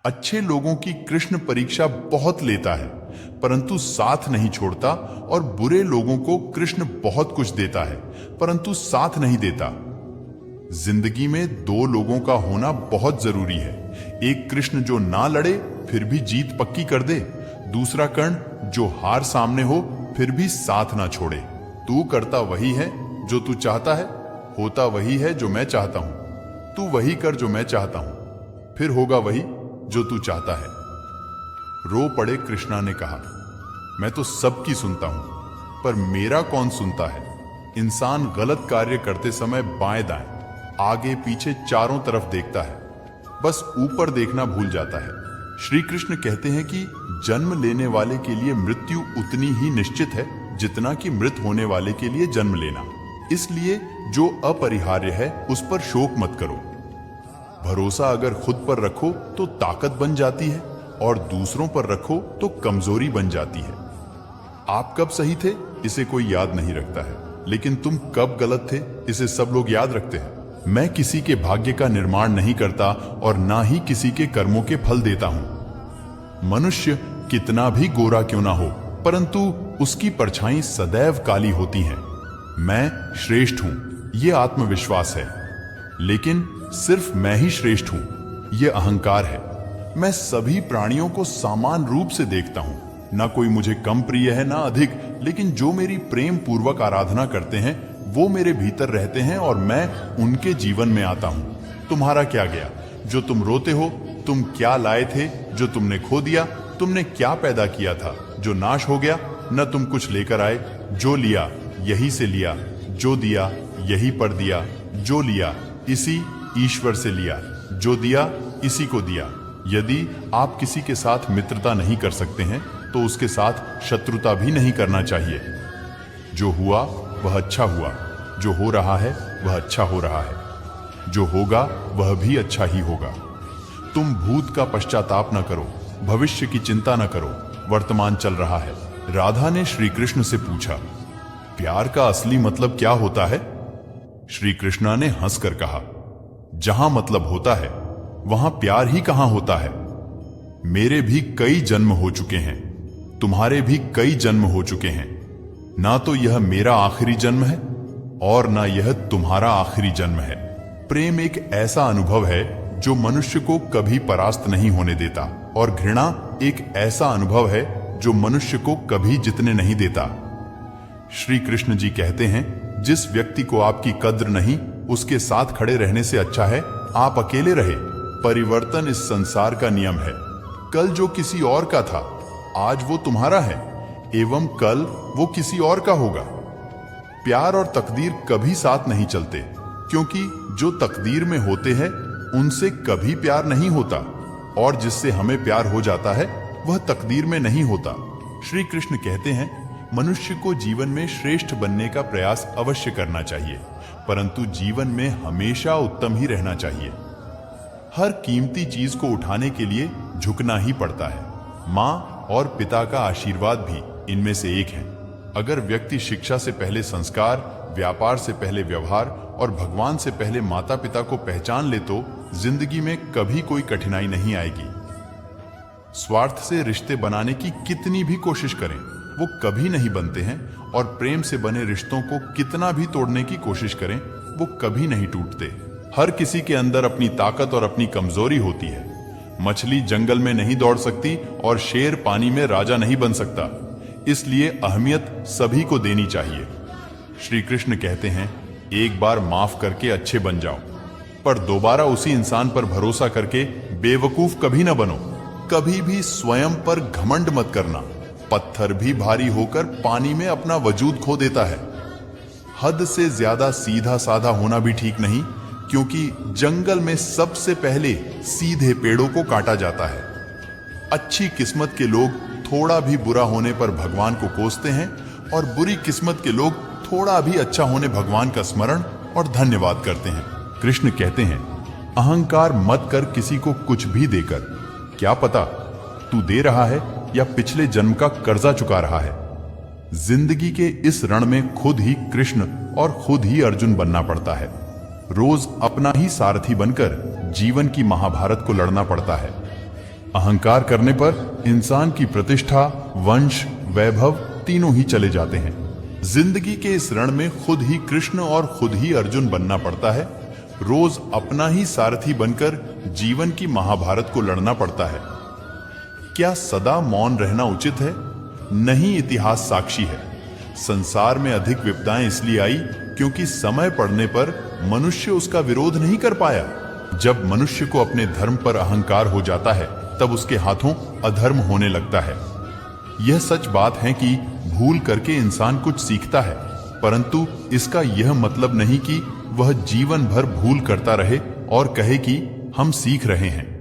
अच्छे लोगों की कृष्ण परीक्षा बहुत लेता है, परंतु साथ नहीं छोड़ता, और बुरे लोगों को कृष्ण बहुत कुछ देता है, परंतु साथ नहीं देता। जिंदगी में दो लोगों का होना बहुत जरूरी है। एक कृष्ण जो ना लड़े फिर भी जीत पक्की कर दे, दूसरा कर्ण जो हार सामने हो फिर भी साथ ना छोड़े। तू करता वही है जो तू चाहता है, होता वही है जो मैं चाहता हूं। तू वही कर जो मैं चाहता हूं, फिर होगा वही जो तू चाहता है। रो पड़े कृष्णा ने कहा, मैं तो सबकी सुनता हूं, पर मेरा कौन सुनता है। इंसान गलत कार्य करते समय बाएं दाएं, आगे पीछे चारों तरफ देखता है, बस ऊपर देखना भूल जाता है। श्री कृष्ण कहते हैं कि जन्म लेने वाले के लिए मृत्यु उतनी ही निश्चित है जितना कि मृत होने वाले के लिए जन्म लेना। इसलिए जो अपरिहार्य है उस पर शोक मत करो। भरोसा अगर खुद पर रखो तो ताकत बन जाती है, और दूसरों पर रखो तो कमजोरी बन जाती है। आप कब सही थे इसे कोई याद नहीं रखता है, लेकिन तुम कब गलत थे इसे सब लोग याद रखते हैं। मैं किसी के भाग्य का निर्माण नहीं करता और ना ही किसी के कर्मों के फल देता हूं। मनुष्य कितना भी गोरा क्यों ना हो, परंतु उसकी परछाई सदैव काली होती है। मैं श्रेष्ठ हूं, यह आत्मविश्वास है, लेकिन सिर्फ मैं ही श्रेष्ठ हूं, यह अहंकार है। मैं सभी प्राणियों को समान रूप से देखता हूं, ना कोई मुझे कम प्रिय है ना अधिक, लेकिन जो मेरी प्रेम पूर्वक आराधना करते हैं वो मेरे भीतर रहते हैं और मैं उनके जीवन में आता हूं। तुम्हारा क्या गया जो तुम रोते हो, तुम क्या लाए थे जो तुमने खो दिया, तुमने क्या पैदा किया था जो नाश हो गया। न तुम कुछ लेकर आए, जो लिया यही से लिया, जो दिया यही पर दिया, जो लिया इसी ईश्वर से लिया, जो दिया इसी को दिया। यदि आप किसी के साथ मित्रता नहीं कर सकते हैं तो उसके साथ शत्रुता भी नहीं करना चाहिए। जो हुआ वह अच्छा हुआ, जो हो रहा है वह अच्छा हो रहा है, जो होगा वह भी अच्छा ही होगा। तुम भूत का पश्चाताप न करो, भविष्य की चिंता न करो, वर्तमान चल रहा है। राधा ने श्री कृष्ण से पूछा, प्यार का असली मतलब क्या होता है। श्री कृष्णा ने हंसकर कहा, जहां मतलब होता है वहां प्यार ही कहां होता है। मेरे भी कई जन्म हो चुके हैं, तुम्हारे भी कई जन्म हो चुके हैं। ना तो यह मेरा आखिरी जन्म है और ना यह तुम्हारा आखिरी जन्म है। प्रेम एक ऐसा अनुभव है जो मनुष्य को कभी परास्त नहीं होने देता, और घृणा एक ऐसा अनुभव है जो मनुष्य को कभी जीतने नहीं देता। श्री कृष्ण जी कहते हैं, जिस व्यक्ति को आपकी कद्र नहीं, उसके साथ खड़े रहने से अच्छा है आप अकेले रहे। परिवर्तन इस संसार का नियम है। कल जो किसी और का था आज वो तुम्हारा है, एवं कल वो किसी और का होगा। प्यार और तकदीर कभी साथ नहीं चलते, क्योंकि जो तकदीर में होते हैं उनसे कभी प्यार नहीं होता, और जिससे हमें प्यार हो जाता है वह तकदीर में नहीं होता। श्री कृष्ण कहते हैं, मनुष्य को जीवन में श्रेष्ठ बनने का प्रयास अवश्य करना चाहिए, परंतु जीवन में हमेशा उत्तम ही रहना चाहिए। हर कीमती चीज को उठाने के लिए झुकना ही पड़ता है। माँ और पिता का आशीर्वाद भी इनमें से एक है। अगर व्यक्ति शिक्षा से पहले संस्कार, व्यापार से पहले व्यवहार और भगवान से पहले माता पिता को पहचान ले तो जिंदगी में कभी कोई कठिनाई नहीं आएगी। स्वार्थ से रिश्ते बनाने की कितनी भी कोशिश करें वो कभी नहीं बनते हैं, और प्रेम से बने रिश्तों को कितना भी तोड़ने की कोशिश करें वो कभी नहीं टूटते। हर किसी के अंदर अपनी ताकत और अपनी कमजोरी होती है। मछली जंगल में नहीं दौड़ सकती और शेर पानी में राजा नहीं बन सकता, इसलिए अहमियत सभी को देनी चाहिए। श्री कृष्ण कहते हैं, एक बार माफ करके अच्छे बन जाओ, पर दोबारा उसी इंसान पर भरोसा करके बेवकूफ कभी न बनो। कभी भी स्वयं पर घमंड मत करना। पत्थर भी भारी होकर पानी में अपना वजूद खो देता है। हद से ज्यादा सीधा साधा होना भी ठीक नहीं, क्योंकि जंगल में सबसे पहले सीधे पेड़ों को काटा जाता है। अच्छी किस्मत के लोग थोड़ा भी बुरा होने पर भगवान को कोसते हैं, और बुरी किस्मत के लोग थोड़ा भी अच्छा होने भगवान का स्मरण और धन्यवाद करते हैं। कृष्ण कहते हैं, अहंकार मत कर किसी को कुछ भी देकर। क्या पता तू दे रहा है या पिछले जन्म का कर्जा चुका रहा है। जिंदगी के इस रण में खुद ही कृष्ण और खुद ही अर्जुन बनना पड़ता है। रोज अपना ही सारथी बनकर जीवन की महाभारत को लड़ना पड़ता है। अहंकार करने पर इंसान की प्रतिष्ठा, वंश, वैभव तीनों ही चले जाते हैं। जिंदगी के इस रण में खुद ही कृष्ण और खुद ही अर्जुन बनना पड़ता है। रोज अपना ही सारथी बनकर जीवन की महाभारत को लड़ना पड़ता है। क्या सदा मौन रहना उचित है? नहीं, इतिहास साक्षी है। संसार में अधिक विपदाएं इसलिए आई क्योंकि समय पड़ने पर मनुष्य उसका विरोध नहीं कर पाया। जब मनुष्य को अपने धर्म पर अहंकार हो जाता है तब उसके हाथों अधर्म होने लगता है। यह सच बात है कि भूल करके इंसान कुछ सीखता है, परंतु इसका यह मतलब नहीं कि वह जीवन भर भूल करता रहे और कहे कि हम सीख रहे हैं।